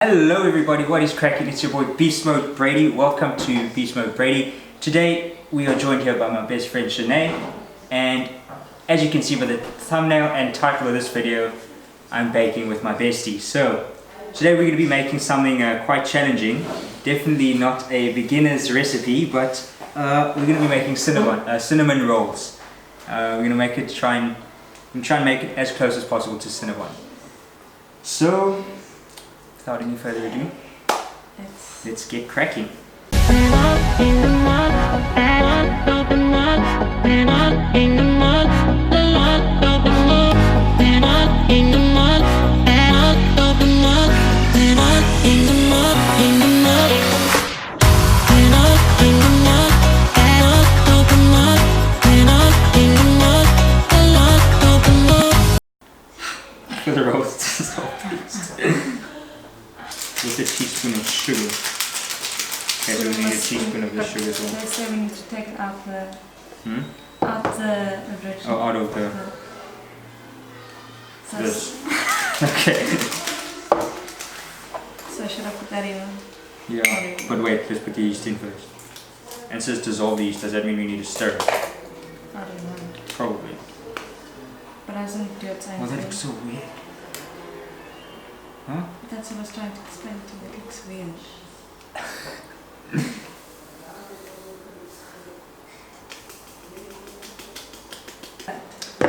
Hello everybody, what is cracking? It's your boy BeastmodeBrady. Welcome to BeastmodeBrady. Today we are joined here by my best friend Shanae, and as you can see by the thumbnail and title of this video, I'm baking with my bestie. So today we're going to be making something quite challenging. Definitely not a beginner's recipe, but we're going to be making cinnamon rolls. We're going to make it try and make it as close as possible to cinnamon. So without any further ado, let's get cracking. For the roast, with a teaspoon of sugar. Okay, so we need a teaspoon of the sugar as well. They say we need to take it out the original. Oh, out of the So this. Okay. So should I put that in? Yeah, but wait, let's put the yeast in first. And it says dissolve the yeast. Does that mean we need to stir it? I don't know. Probably. But I doesn't do it same Well, that thing. looks so weird. Huh? That's what I was trying to explain to you. It looks weird.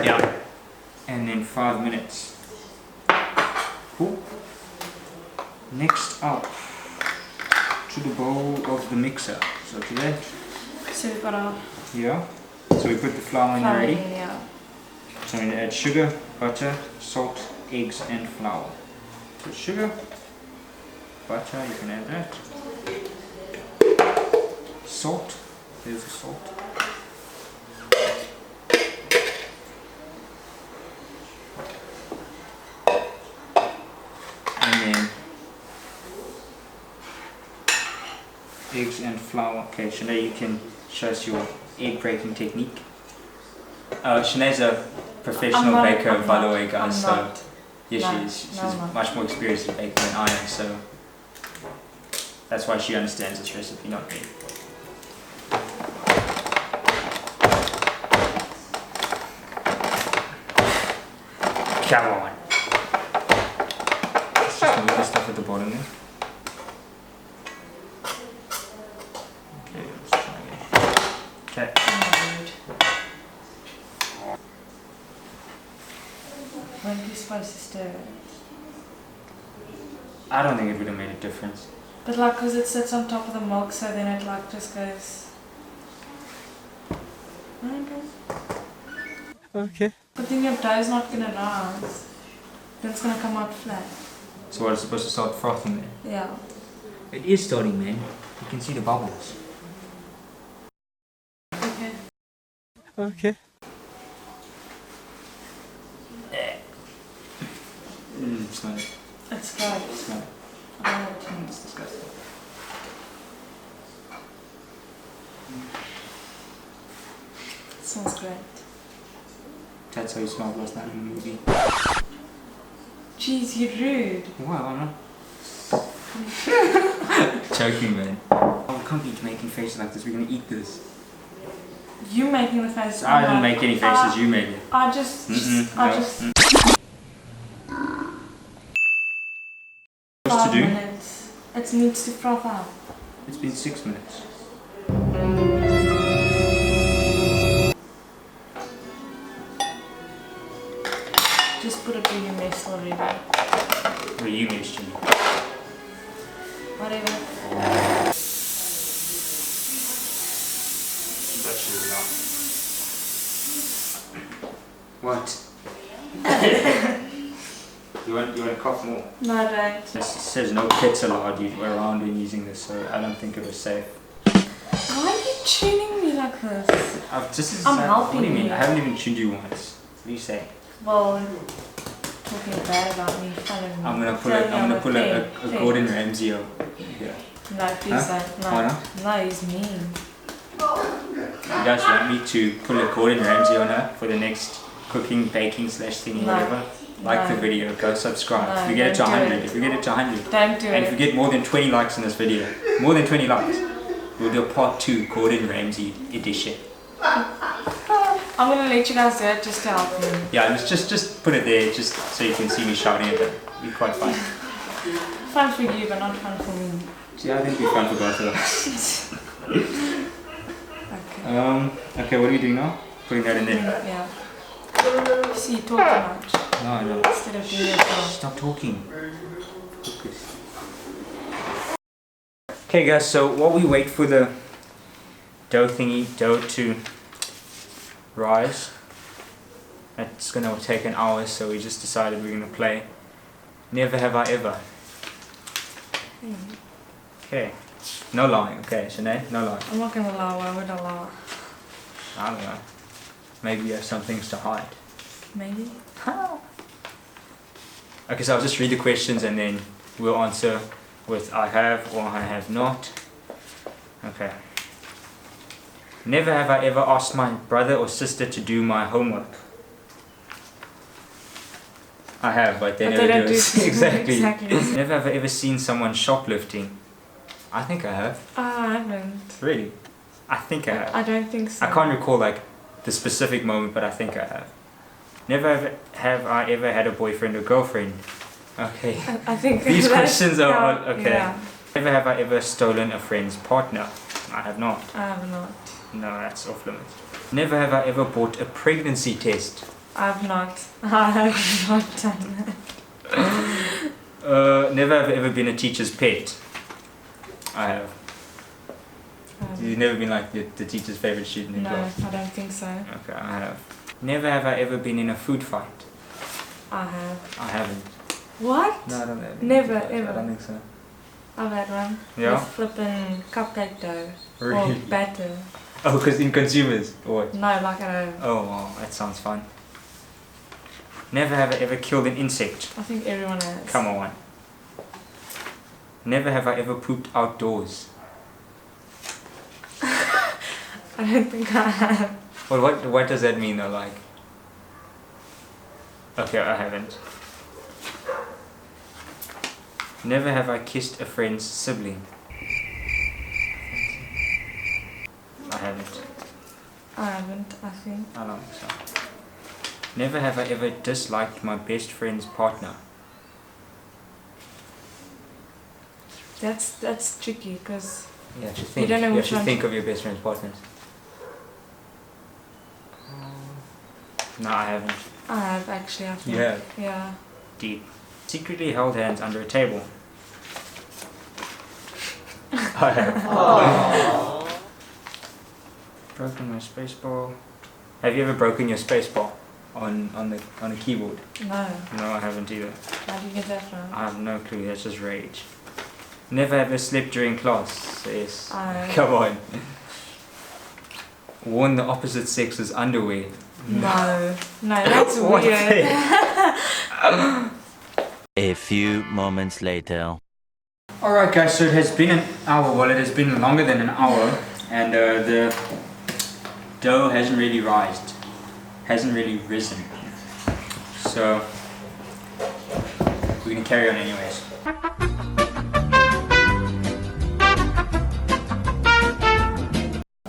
Yeah. And then 5 minutes. Cool. Next up, to the bowl of the mixer. So to that. So we've got our Yeah. So we put the flour in flour already. in, yeah. So I'm going to add sugar, butter, salt, eggs and flour. So sugar, butter, you can add that. Salt, there's the salt. And then eggs and flour. Okay, Shanae, you can show us your egg breaking technique. Shanae's a professional baker, by the way, guys. So yeah, she is. She's much more experienced in baking than I am. So that's why she understands this recipe, not me. Come on. Let's just move the stuff at the bottom there. Okay, let's try again. Okay. When are you supposed to stir it? I don't think it would have made a difference. But like, because it sits on top of the milk, so then it like just goes. Okay. But then your dough's not gonna rise. Then it's gonna come out flat. So what, it's supposed to start frothing there? Yeah. It is starting, man. You can see the bubbles. Okay. Okay. Smell it. It's good. Smell it. I don't know what you mean. It's disgusting. It smells great. That's how you smelled last night in the movie. Jeez, you're rude. Wow, I'm not. Joking, man. Oh, we can't be making faces like this. We're gonna eat this. You making the face. I didn't make any faces. You made it. I just. No. What's to do? Minutes. It needs to froth out. It's been 6 minutes. Just put it where you messed already. Where you missed, Jimmy. Whatever. Actually not. What? You want to cough more? No, I don't. It says no pets allowed around when using this, so I don't think it was safe. Why are you tuning me like this? I'm helping What do you mean? you. I haven't even tuned you once. What do you say? Well, talking bad about me, following me. I'm gonna pull a Gordon Ramsay out here. No, please don't. No. Why not? No, he's mean. You guys want me to pull a Gordon Ramsay on her for the next cooking, baking / thingy, No. whatever? like the No. video, go subscribe. No, If we get it to don't do 100, it. if we get it to 100, Don't do and if we it. get more than 20 likes in this video, more than 20 likes, we'll do a part 2 Gordon Ramsay edition. I'm gonna let you guys do it just to help me. Yeah, just put it there, just so you can see me shouting at it. It'll be quite fun. Fun for you, but not fun for me. Yeah, I think it'll be fun for both of us. Okay. Okay, what are we doing now? Putting that in there. Yeah. See, you talk too much. No, no. Instead of doing your job. Stop talking. Focus. Okay guys, so while we wait for the dough to rise, it's gonna take an hour, so we just decided we're gonna play Never Have I Ever. Okay. No lying, okay, Shanae, no lying. I'm not gonna lie, why would I lie? I don't know. Maybe you have some things to hide. Maybe? Okay, so I'll just read the questions and then we'll answer with I have or I have not. Okay. Never have I ever asked my brother or sister to do my homework. I have, but they never do it. Exactly. Never have I ever seen someone shoplifting. I think I have. I haven't. Really? I think I have. I don't think so. I can't recall like the specific moment, but I think I have. Never have I ever had a boyfriend or girlfriend. Okay. I think These that's- questions are yeah, okay. Yeah, Never have I ever stolen a friend's partner. I have not. I have not. No, that's off limits. Never have I ever bought a pregnancy test. I have not. I have not done that. Never have I ever been a teacher's pet. I have. You've never been like the teacher's favorite student in No, class? I don't think so. Okay, I have. Never have I ever been in a food fight. I have. I haven't. What? No, I don't have. Never, I ever. don't think so. I've had one. Yeah? With flipping cupcake dough. Really? Or batter. Oh, because in consumers or what? No, like at home. Oh wow, that sounds fun. Never have I ever killed an insect. I think everyone has. Come on. Never have I ever pooped outdoors. I don't think I have. Well, what does that mean though, like? Okay, I haven't. Never have I kissed a friend's sibling. I haven't. I haven't, I think. I don't think so. Never have I ever disliked my best friend's partner. That's tricky because You have to think. don't know You have which to one think to- of your best friend's partners. No, I haven't. I have actually, I think. You have? Yeah. Deep. Secretly held hands under a table. I have. Broken my spacebar. Have you ever broken your spacebar on a keyboard? No. No, I haven't either. How do you get that from? I have no clue. That's just rage. Never ever slept during class. Yes. I- Come on. Worn the opposite sex's underwear. No. No, that's What weird. the- A few moments later. Alright guys, so it has been an hour. Well, it has been longer than an hour, and the dough hasn't really risen. So we're gonna carry on anyways.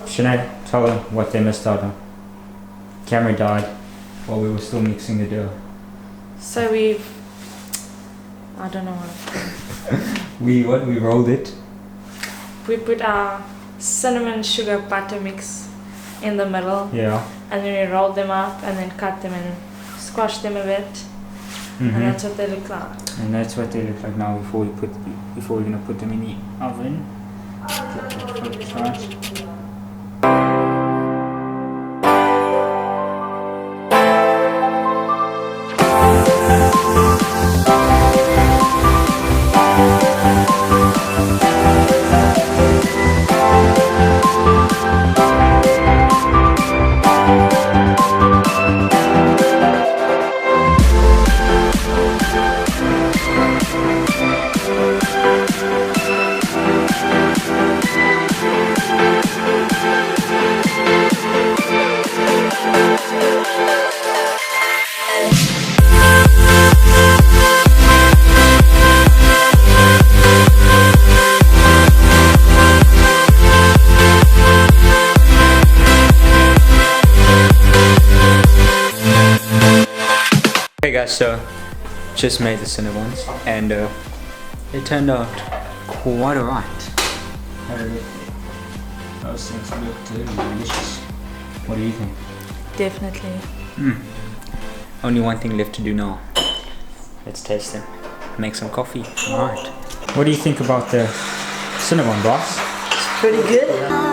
Should I tell them what they missed out on? Camera died while we were still mixing the dough. So I don't know what. We rolled it. We put our cinnamon sugar butter mix in the middle, Yeah. and then we rolled them up and then cut them and squashed them a bit, and that's what they look like. And that's what they look like now before we're gonna put them in the oven. Focus right. guys, so just made the Cinnabons and they turned out quite alright. Those things look delicious. What do you think? Definitely. Only one thing left to do now. Let's taste them. Make some coffee. Alright. What do you think about the Cinnabon, boss? Pretty good.